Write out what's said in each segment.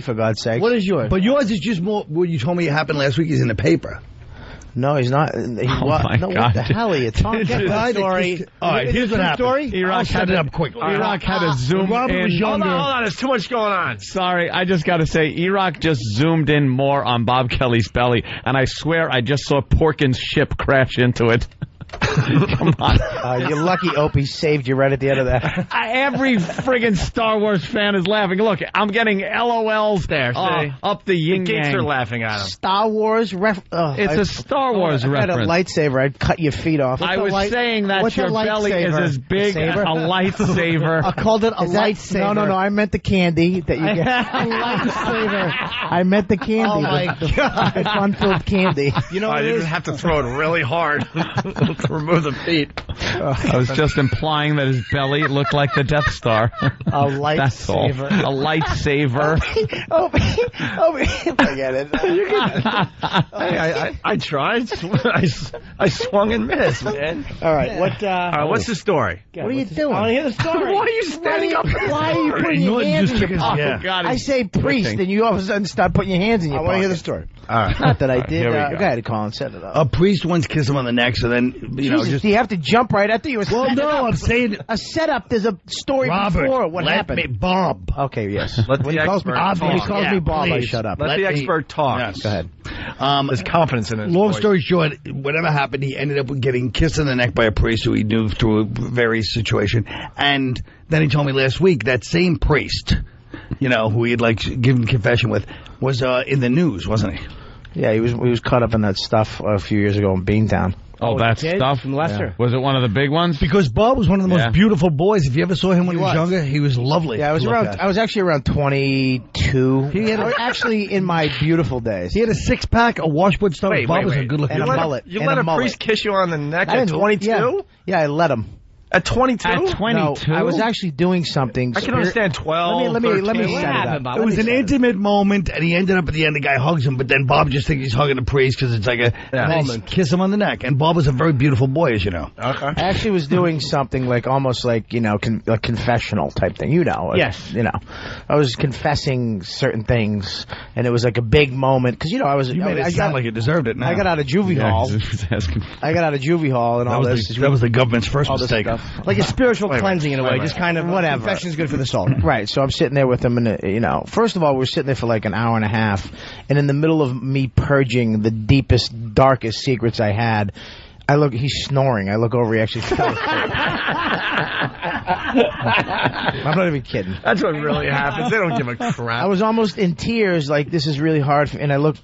For God's sake. What is yours? But yours is just more. What you told me happened last week is in the paper. No, he's not. my What the hell are you talking about? Story. All right, here's what happened. I'll set it up quickly. E-Rock had to zoom Robert in. was younger. Hold on, there's too much going on. Sorry, I just got to say, E-Rock just zoomed in more on Bob Kelly's belly, and I swear I just saw Porkins' ship crash into it. Come on. You're lucky Opie saved you right at the end of that. Every friggin' Star Wars fan is laughing. Look, I'm getting LOLs There, up the yin Gates yang. are laughing at him. Star Wars It's a Star Wars I had a reference. lightsaber. I'd cut your feet off. I was saying that your belly is as big as a lightsaber. I called it a lightsaber. No. I meant the candy that you get. A lightsaber. I meant the candy. Oh, my God. The fun-filled candy. You know, I didn't have to throw it really hard to remove the feet. I was just implying that his belly looked like the Death Star. A lightsaber. That's all. A lightsaber. Opie, forget it. I tried. I swung and missed, man. All right, What's the story? what are you doing? I want to hear the story. Why are you standing up? Why are you putting your hands in your pocket? Oh, God, I say priest, and you all of a sudden start putting your hands in your pocket. I want to hear the story. All right. Not that I did. here we go. Go ahead, Colin, set it up. A priest once kissed him on the neck, so then Jesus, do you have to jump right after you were Well, setting no, it up? I'm saying A setup, there's a story Robert. before what let happened. me, Bob. Okay, yes. Let When the he calls me, expert when he talk. calls me Bob, I please. shut up. Let the expert talk. Yes. Go ahead. There's confidence in his Long voice. story short, whatever happened, he ended up getting kissed in the neck by a priest who he knew through a various situation. And then he told me last week that same priest, who he had given confession with, was in the news, wasn't he? Yeah, he was caught up in that stuff a few years ago in Beantown. Oh, that stuff? From Lester. Was it one of the big ones? Because Bob was one of the most beautiful boys. If you ever saw him when he was younger, he was lovely. Yeah, I was actually around 22. I was actually in my beautiful days. He had a six-pack, a washboard stomach. Wait, Bob wait, was a wait. good-looking And a guy. mullet. You and let a mullet. priest kiss you on the neck I at didn't- 22? Yeah, I let him. At 22? At 22? No, I was actually doing something. I can understand 12, Let me 13. set it up. It was an intimate moment, and he ended up at the end, the guy hugs him, but then Bob just thinks he's hugging the priest because it's like a moment. Kiss him on the neck. And Bob was a very beautiful boy, as you know. Okay. I actually was doing something almost like confessional type thing. Yes. I was confessing certain things, and it was like a big moment because I was. You made it sound like it deserved it now. I got out of juvie hall. I got out of juvie hall and all this. That was the government's first all this mistake. stuff. Like a spiritual cleansing in a way, just kind of whatever. Confession's good for the soul. Right, so I'm sitting there with him, and first of all, we're sitting there for like an hour and a half, and in the middle of me purging the deepest, darkest secrets I had, he's snoring. I look over, he actually fell asleep. I'm not even kidding. That's what really happens. They don't give a crap. I was almost in tears, like, this is really hard for me, and I looked...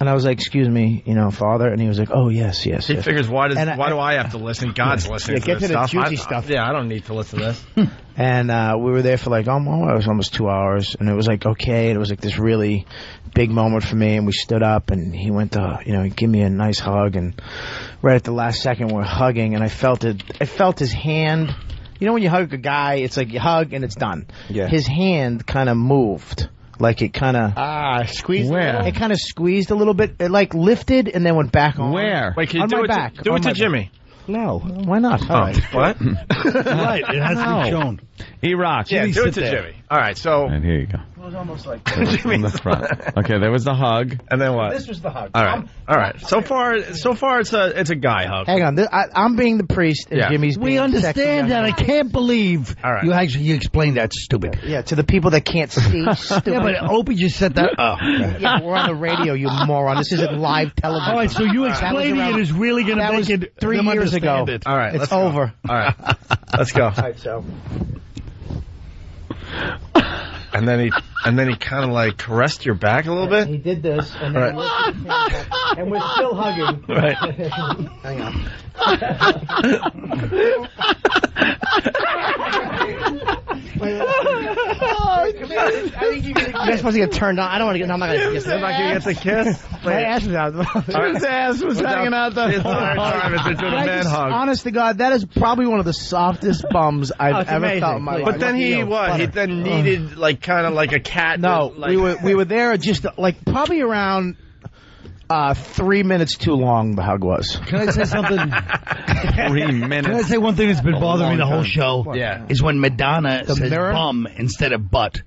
And I was like, excuse me, Father. And he was like, oh, yes. He figures, why do I have to listen? God's listening to this stuff. Yeah, I don't need to listen to this. And we were there for it was almost 2 hours. And it was like, okay. And it was like this really big moment for me. And we stood up, and he went to, give me a nice hug. And right at the last second, we're hugging. And I felt it. I felt his hand. When you hug a guy, it's like you hug and it's done. Yeah. His hand kind of moved. Like it kind of squeezed. Where? It kind of squeezed a little bit. It lifted and then went back on. Where? Wait, can you on do my it back. Do it to Jimmy. No, why not? All right. What? Right, it has to be shown. E-Rock. Yeah, do it to Jimmy. All right, so... And here you go. It was almost like... On the front. Okay, there was the hug. And then what? This was the hug. All right. So far, it's a guy hug. Hang on, I'm being the priest, and Jimmy's being We understand sexy. that. I can't believe you explained that stupid. Yeah, to the people that can't see. Stupid. Yeah, but Opie just said that. Oh. Yeah, we're on the radio, you moron. This isn't live television. All right, so you explaining it is really going to make it 3 years ago. It. All right, it's over. All right, let's go. All right, so. And then he kind of like caressed your back a little bit. He did this, and then and we're still hugging. Right. Hang on. You're supposed to get turned on. I don't want to get. I'm not going to kiss. I'm not going to get the kiss. My ass was out. His ass was hanging out the Honest to God, that is probably one of the softest bums I've ever felt in my life. But then he then needed kind of like a cat. No, we were there just probably around 3 minutes too long. The hug was. Can I say something? 3 minutes. Can I say one thing that's been bothering me the whole show? Yeah. Is when Madonna says mirror? bum instead of butt.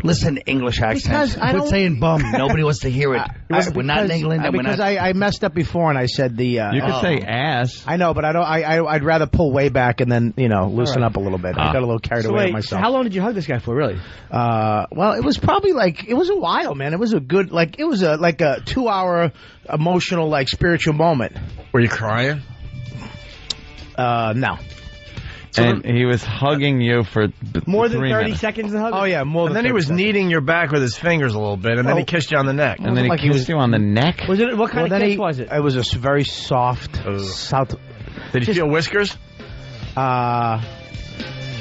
Listen, English accent. Because I don't... Quit saying bum. Nobody wants to hear it. We're not in England. Because I messed up before and I said the... you could say ass. I know, but I don't. I'd rather pull way back and then, loosen up a little bit. I got a little carried away with myself. How long did you hug this guy for, really? Well, it was probably it was a while, man. It was a good, it was a 2-hour emotional, spiritual moment. Were you crying? No. And he was hugging you for more than 3 30 minutes. seconds to hug? Oh, yeah, more than 30 And then he was kneading your back with his fingers a little bit, and then he kissed you on the neck. And then he kissed you on the neck? What kind of kiss was it? It was a very soft... Did you feel whiskers?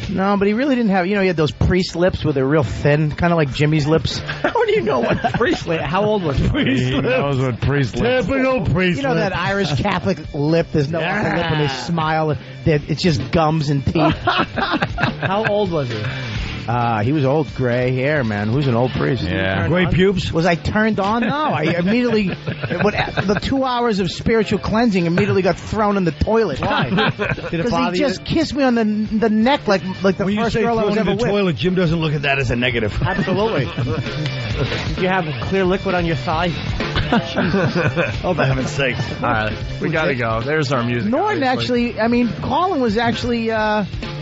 No, but he really didn't have... he had those priest lips where they're real thin, kind of like Jimmy's lips. How do you know what priest lips? How old was he? He knows what priest lips. Typical priest You know that Irish Catholic lip? There's no upper lip and they smile. It's just gums and teeth. How old was he? He was old, gray hair, man. Who's an old priest? Yeah. Gray pubes? Was I turned on? No. I immediately... the 2 hours of spiritual cleansing immediately got thrown in the toilet. Why? Because he just kissed me on the neck like the when first girl I was ever in the with. toilet, Jim doesn't look at that as a negative. Absolutely. Did you have clear liquid on your thigh? Oh, for heaven's sakes. All right. We got to go. There's our music. Norton actually... Colin was actually...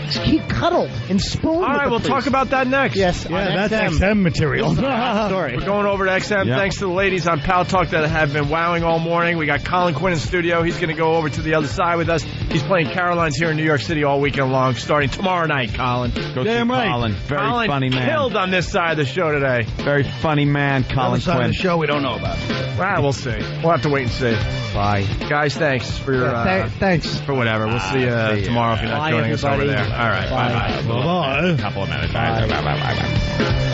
he cuddled and spooned. All right, we'll talk about that next. Yes, that's XM material. Sorry. We're going over to XM. Yep. Thanks to the ladies on Pal Talk that have been wowing all morning. We got Colin Quinn in studio. He's going to go over to the other side with us. He's playing Caroline's here in New York City all weekend long, starting tomorrow night, Colin. Go see Colin. Very Colin funny man. killed on this side of the show today. Very funny man, Colin Side of Quinn. the show we don't know about. Well, we'll see. We'll have to wait and see. Bye. Guys, thanks for your... thanks. For whatever. We'll see you tomorrow if you're not joining us over there. All right. Bye-bye. Bye-bye. Couple of minutes. Bye.